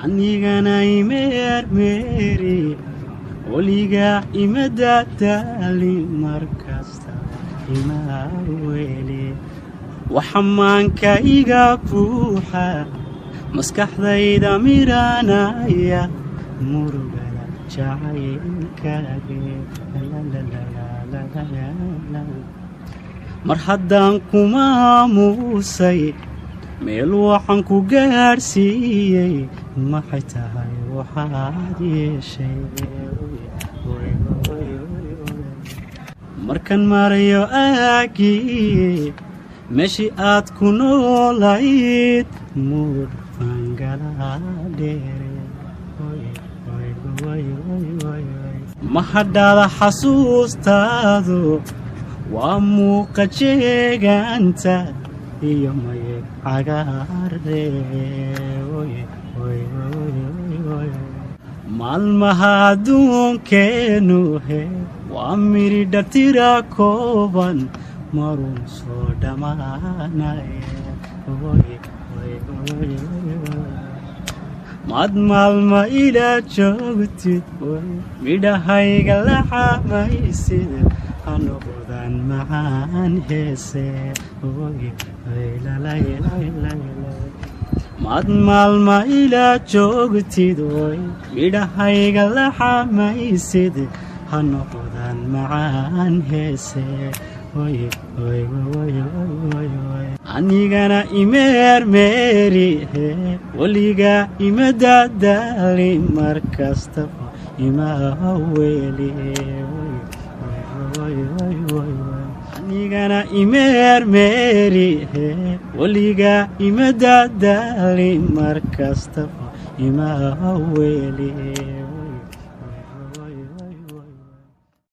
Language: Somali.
anigana imeermeeri weliga imadadaali markasta ima weli waxamaanka iga buuxa maskaxdayda miranaya murugada jacaylkaaga mar haddaan kuma aamusay meel waxaan ku gaarsiiyey maxay tahay waxaad yeeshay markan marayo aagii meeshii aad ku noolayd muur baan galaa dheere ma hadhaada xasuustaadu waa muuqa jeegaanta iyo mayeg cagaare maalmaha adduunkeenu he waa miridha tira kooban marun soo dhammaanaya maad maalma ila joogtid midhahayga la xamaysid hanoqdan macaan heese maad maalma ila joogtid midhahayga la xamaysid hanoqdan macaan heese anigana imeermeeri weliga imadadaali markastaba ima weli anigana imeermeeri weliga imadadaali markastaba ima weli